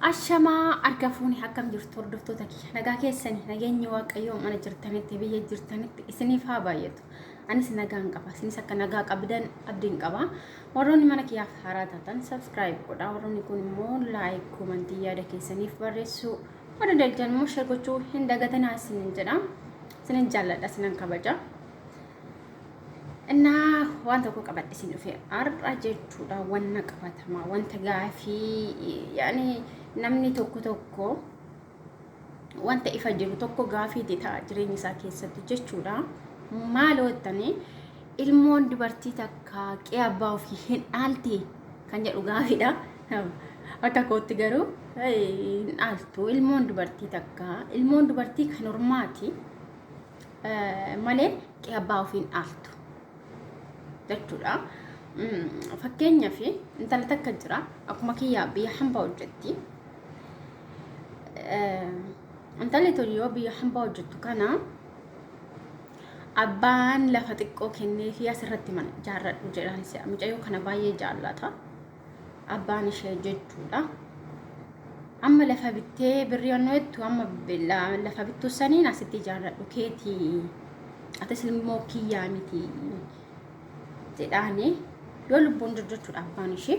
Ashamaa argafuuni akkam jirtu hordoftoota kiyya nagaa keessanii nageenyi waaqayyoo mana jirtanitti biyya jirtanitti isiniif haa baay'atu. Anis nagaan qaba isinis akka nagaa qabdan abdiin qaba. Warroonni mana kiyyaaf haaraa taatan subscribe godhaa, warroonni kun immoo like commentii yaada keessaniif barreessuu warra daljan immoo share gochuu hin dagatinaa isinin jedha. Isinin jaalladha isinan kabaja. እና ዋንተ እኮ ቀበጥ ሲሉፍ አራጀቹዳ ወና ቀበተማ ወንተ ጋፊ ያኒ ነምኒ ቶኮ ቶኮ ወንተ ኢፈጅሩ ቶኮ ጋፊ ዲታ ጅሬኝ ሳ ከሰት ጀቹዳ ማል ወተኒ ኢልሞን ዲበርቲ ተካ ቂያባው ፊ ሂን አልቲ ከንጀዱ ጋፊዳ አካ ኮት ገሩ አልቱ ኢልሞን ዲበርቲ ተካ ኢልሞን ዲበርቲ ከኖርማቲ ማለ ቂያባው ፊን አልቱ jechuudha. Fakkeenyaaf intala takka jira akkuma kiyyaa biyya hambaa hojjetti. Intalli tun yoo biyya hambaa hojjettu kana abbaan lafa xiqqoo kennee fi asirratti mana jaarradhu jedhaan si'a mucayyoo kana baay'ee jaallata. Abbaan ishee jechuudha. Amma lafa bittee birriyoonnoo jettu amma lafa bittuu saniin asitti jaarradhu keetii atis ilmoo kiyyaa miti. jedhani yoo lubbuun jirchuudha abbaan ishee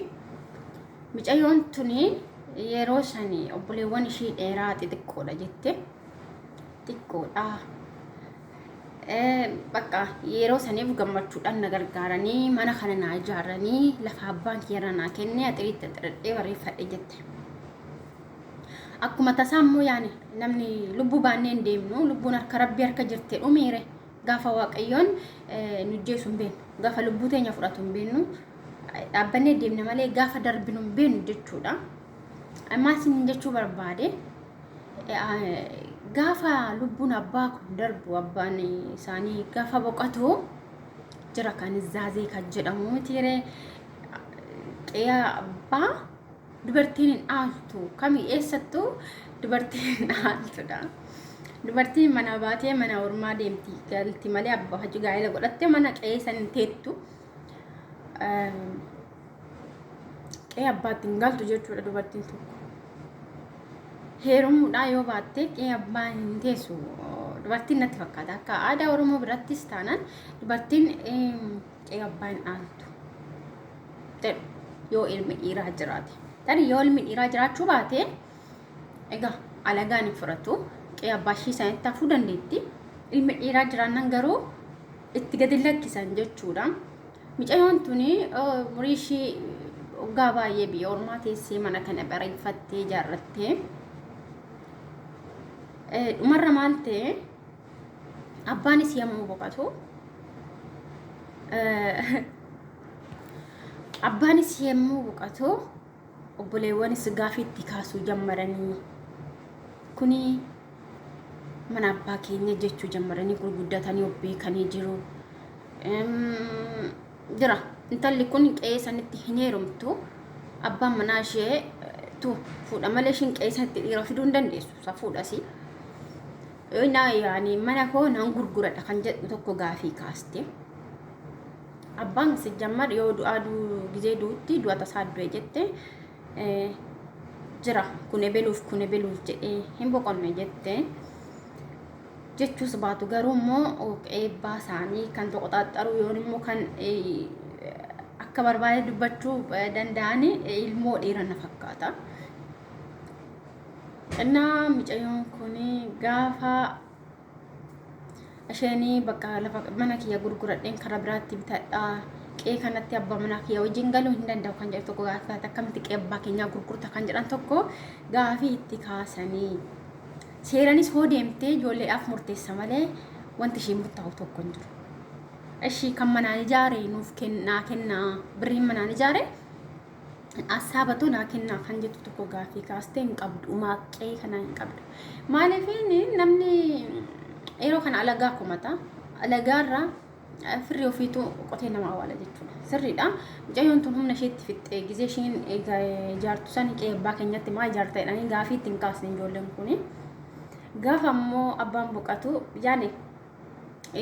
mucayyoon tuni yeroo sanii obboleewwan ishee dheeraa xixiqqoodha jette xiqqoodha bakka yeroo saniif gammachuudhaan na gargaaranii mana kana na ijaaranii lafa abbaan kiyyaa na kenne axiriitti xirxee bareeffadhe jette akkuma tasaammoo yaani namni lubbuu baannee hin deemnu lubbuun harka rabbii harka jirte dhumiire gaafa waaqayyoon nujjeesuun beenu gaafa lubbuu teenya fudhatuun beenu dhaabbannee deemna malee gaafa darbinuun beenu jechuudha. Ammaas inni jechuu barbaade gaafa lubbuun abbaa kun darbu abbaan isaanii gaafa boqotu jira kan zaazee kan jedhamu mitiire qe'ee abbaa dubartiin hin aaltu kamii eessattuu dubartiin hin aaltudha. Dubartiin mana baatee mana ormaa deemti galti malee abbaa hajji gaa'ela godhattee mana qe'ee san teettu qe'ee abbaatti hin galtu jechuudha dubartiin tokko. Heerumuudhaa yoo baatte qe'ee abbaan hin teessu dubartiin natti fakkaata akka aadaa Oromoo birattis taanaan dubartiin qe'ee abbaa hin aaltu yoo ilmi dhiiraa jiraate. Tarii yoo ilmi dhiiraa jiraachuu baate egaa alagaan hin fudhatu. Qe'ee abbaa ishii isaanitti hafuu dandeetti. Ilmi dhiiraa jiraannan garuu itti gadi lakkisan jechuudha. Mucayyoon tuni umurii ishii waggaa baay'ee biyya ormaa teessee mana kana bareeffattee ijaarrattee dhumarra maal ta'e abbaanis yommuu boqotu obboleewwanis gaafii itti kaasuu jammaranii kuni mana abbaa keenya jechuu jammaranii gurguddatanii beekanii jiru. Jira intalli kun qe'ee sanitti hin heerumtu abbaan manaa ishee tu fuudha malee ishiin qe'ee sanitti dhiira fiduu hin dandeessu isa fuudhasi. Yaani mana koo nan gurguradha kan jedhu tokko gaafii kaaste. Abbaan si jammar yoo du'aa gizee duutti du'a tasaa du'e jette jira kun ebeluuf jedhee hin boqonne jette. Jechuus baatu garuu immoo eebbaa isaanii kan toqoxaaxaru yoon immoo kan akka barbaade dubbachuu danda'an ilmoo dhiira na fakkaata. Innaa mucayyoon kun gaafa isheenii bakka lafa mana kiyya gurguradheen karaa biraatti bitadhaa qe'ee kanatti abbaa manaa kiyya wajjin galuu hin danda'u kan jedhu tokko gaafa akkamitti qe'ee abbaa keenyaa gurgurta kan jedhan tokko gaafii itti kaasanii. Seeranis hoo deemtee ijoolleedhaaf murteessa malee wanti ishee murtaa'u tokko hin jiru. Ishii kan manaan ijaare nuuf kennaa birriin manaan ijaare assaabatu naa kennaa kan jettu tokko gaafii kaastee hin qabdu maaqqee kana hin qabdu. Maaliif namni yeroo kana alagaa komata alagaarraa firri ofiitu qotee nama awwaala jechuudha. Sirriidha. Mucayyoon tun humna isheetti fixxee gizee ishiin ijaartu san qe'ee abbaa keenyatti maa ijaarta jedhanii gaafii ittiin kaasne ijoolleen kuni. Gaafa ammoo abbaan boqotu yaani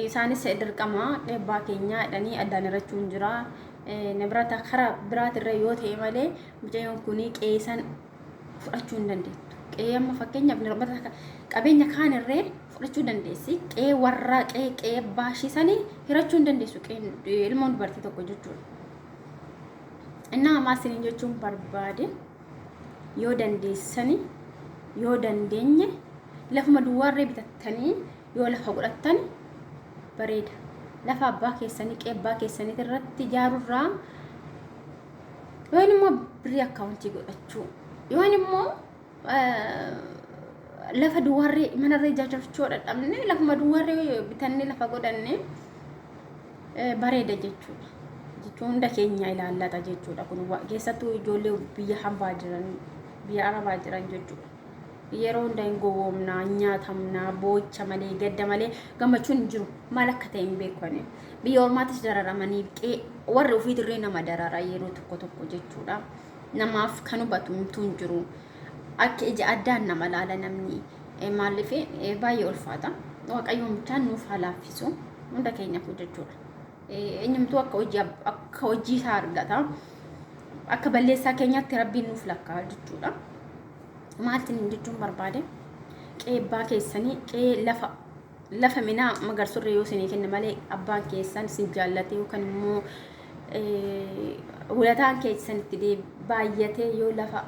isaanis dirqama qe'ee abbaa keenyaa jedhanii addaan irrachuu hin jira. Nabrata karaa biraat irra yoo ta'e malee mucayyoon kuni qe'ee san fudhachuu hin dandeettu. Qe'ee amma fakkeenyaaf nirbata qabeenya kaan irree fudhachuu dandeessi. Qe'ee warraa qe'ee baashisanii hirachuu hin dandeessu ilmoon dubartii tokko jechuudha. Innaa ammaa isiniin jechuun barbaade yoo dandeessanii yoo dandeenye lafuma duwwaarree bitattanii yoo lafa godhattan bareeda. Lafa abbaa keessanii qe'ee abbaa keessanii irratti ijaaruurraa yoon immoo birrii akkaawuntii godhachuu yoon immoo lafa duwwaarree manarree ijaarrachuu dadhabne lafuma duwwaarree bitannee lafa godhanne bareeda jechuudha. Jechuun hunda keenya ilaallata jechuudha. Kun keessattuu ijoollee biyya hambaa jiran biyya arabaa jiran jechuudha. Yeroo hunda hin gowwoomnaa nyaatamnaa boocha malee gadda malee gammachuun hin jiru maal akka ta'e hin beekne biyya ormaatis dararamanii warri ofiitirree nama darara yeroo tokko jechuudha. Namaaf kan hubatu hin jiru akka ija addaan nama laala namni maaliif baay'ee ulfaata. Waaqayyoon bichaan nuuf halaafisu hunda keenyaaf jechuudha. Eenyumtuu akka hojii isaa argata akka balleessaa keenyaatti rabbiin nuuf lakkaa jechuudha. Maaltiin jechuun barbaade qe'ee abbaa keessanii qe'ee lafa minaa magarsurree yoo isinii kenne malee abbaan keessan isin jaallatee yookaan immoo hulataan keessan itti baay'atee yoo lafa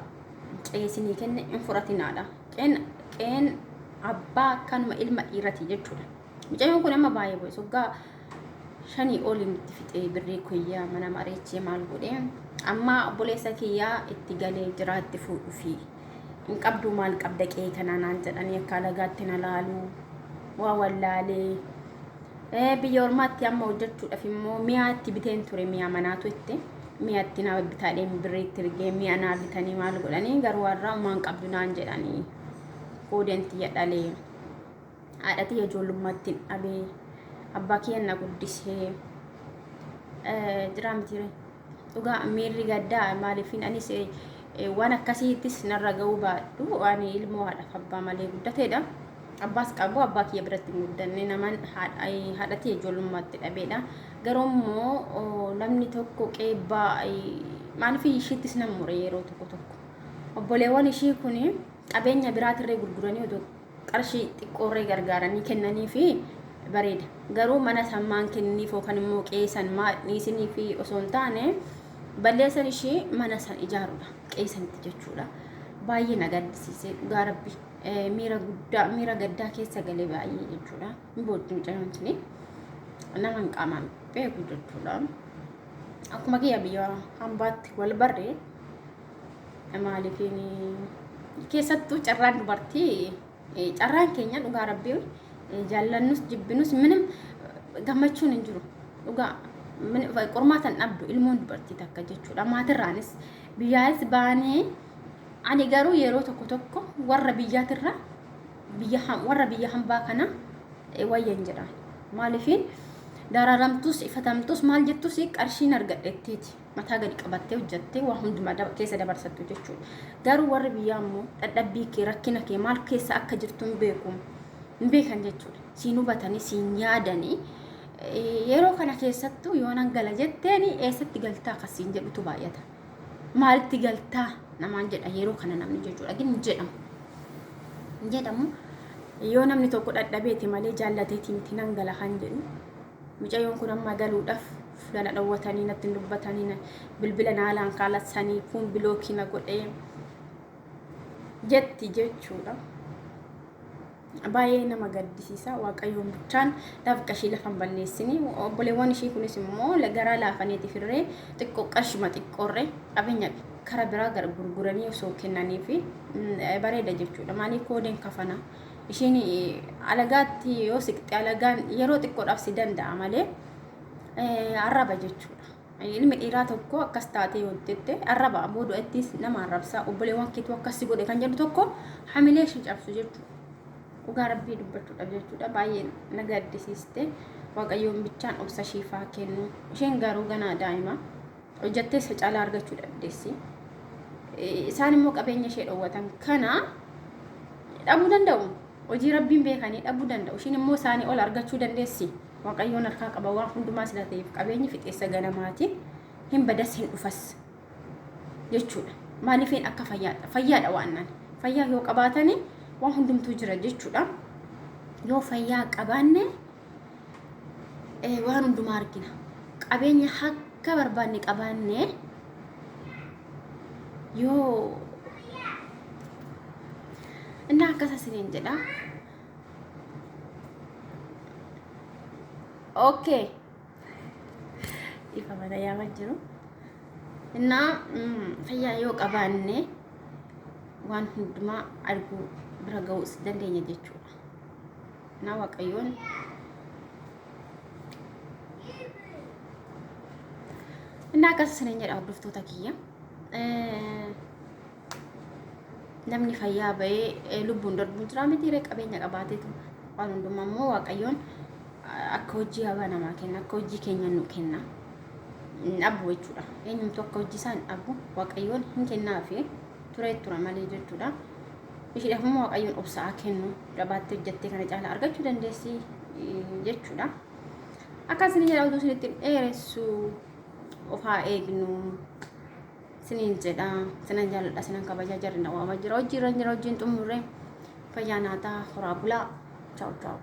qe'ee isinii kenne hin fudhatinaadha. Qe'een abbaa akkanuma ilma dhiirati jechuudha. Mucayyoon kun amma baay'ee bo'e soggaa 5 oliin itti fixee birrii kuyyaa mana mareechee maal godhee amma obboleessa kiyyaa itti galee jiraatti fuudhuufi. In qabdu maal qabda qe'ee kana naan jedhanii akka alagaatti na laalu waa wallaalee biyya ormaatti amma hojjechuudhaaf immoo mi'a itti biteen ture mi'a manaatu itti mi'a itti na bitaadhee birriitti ergee mi'a naa bitanii maal godhanii garuu warraa maan qabdu naan jedhanii koodenti yadhalee haadhatii ijoollummaatti dhabee abbaa kiyya na guddisee jira miti dhugaa miirri gaddaa maaliifin anis waan akkasiittis narra ga'uu baadhu waan ilmoo haadhaaf abbaa malee guddateedha. Abbaas qabu abbaa kiyya biratti hin guddanne naman haadhatii ijoollummaatti dhabeedha. Garuu immoo namni tokko qeebbaa maaliif ishiittis nama mure yeroo tokko obboleewwan ishii kun qabeenya biraatirree gurguranii odoo qarshii xiqqoorree gargaaranii kennanii fi bareeda. Garuu mana sammaan kenniif yookaan immoo qeessan dhiisinii fi osoo hin taane balleessan ishee mana san ijaaruudha qeessanitti jechuudha. Baay'ee na gaddisiise dhugaa rabbi miira gaddaa keessa galee baay'ee jechuudha. Booddi mucayyoon nama hin qaamaan beeku jechuudha. Akkuma kiyya biyya hambaatti wal barree maaliifin keessattuu carraan dubartii carraan keenya dhugaa rabbi jaallannus jibbinus minim gammachuun hin jiru dhugaa. Qormaatan dhabdu ilmoon dubartii takka jechuudha. Maatirraanis biyyaas baanee ani garuu yeroo tokko warra biyyaatirra warra biyya hambaa kana wayyan jedha. Maaliifin dararamtus ifatamtus maal jettus qarshiin argadhetteeti mataa gadi qabattee hojjattee waa hundumaa keessa dabarsattu jechuudha. Garuu warri biyyaa immoo dadhabbii kee rakkina kee maal keessa akka jirtu hin beekan jechuudha. Siin hubatanii siin yaadanii yeroo kana keessattuu yoo nan gala jetteen eessatti galtaa akkasiin jedhutu baay'ata. Maalitti galtaa namaan jedha yeroo kana namni jechuudha. Gin jedhamu yoo namni tokko dadhabeeti malee jaallateetii miti nan gala kan jedhu. Mucayyoon kun amma galuudhaaf fulana dhawwatanii natti hin dubbatanii bilbila naalaan kaalatsanii kun bilookii na godhee jetti jechuudha. Baay'ee nama gaddisiisa. Waaqayyoon bichaan dafqa ishii lafa hin balleessini. Obboleewwan ishii kunis immoo garaa laafaniitiif irree xiqqoo qarshuma xiqqoorree qabeenya kara biraa gara gurguranii osoo kennanii fi bareeda jechuudha. Maaliif koodeen kafana ishiin alagaatti yoo siqxe alagaan yeroo xiqqoodhaaf si danda'a malee arraba jechuudha. Ilmi dhiiraa tokko akkas taatee yoo jettee arraba boodo'ettis nama arrabsaa obboleewwan keetu akkas godhe kan jedhu tokko hamilee ishii cabsu jechuudha. Dhugaa rabbii dubbachuudhaaf jechuudha. Baay'ee na gaddisiiste. Waaqayyoon bichaan obsa shiifaa kennu. Isheen garuu ganaa daa'ima hojjattee isa caalaa argachuu dandeessi. Isaan immoo qabeenya ishee dhowwatan kana dhabuu danda'u. Hojii rabbiin beekanii dhabuu danda'u. Isheen immoo isaanii ol argachuu dandeessi. Waaqayyoon harkaa qaba waan hundumaa sila ta'eef qabeenyi fixeessa ganamaati. Hin badas hin dhufas jechuudha. maaliifin akka fayyaadha waan nan fayyaa yoo qabaatani waan hundumtuu jira jechuudha yoo fayyaa qabaanne waan hundumaa argina qabeenya akka barbaanne qabaanne yoo እና አከሳስኔን ጀዳ ኦኬ ይፈመዳ ያወጅሩ እና ፈያዮ ቀባኔ ዋን ሁንዱማ አልጉ ብረገውስ ደንደኛ ጀቹ እና ዋቀዮን እና አከሳስኔን ጀዳ ወድፍቶ ተኪያ namni fayyaa ba'ee lubbuun darbuun jira miti qabeenya qabaateetu waan hundumaa immoo waaqayyoon akka hojii haba namaa kenna akka hojii keenya nu kenna dhabu jechuudha eenyumtu akka hojii isaan dhabu waaqayyoon hin kennaa fi tura malee jechuudha ishiidhaaf immoo waaqayyoon obsaa kennu dabaattee hojjettee kana caalaa argachuu dandeessi jechuudha akkasini jedha utuu isinitti dheeressu ofaa eegnu sinin jedha sinan jaaladha sinan kabaja jarri na waama jira hojii irra jira hojiin xumurre fayyaa naataa horaa bulaa ciao ciao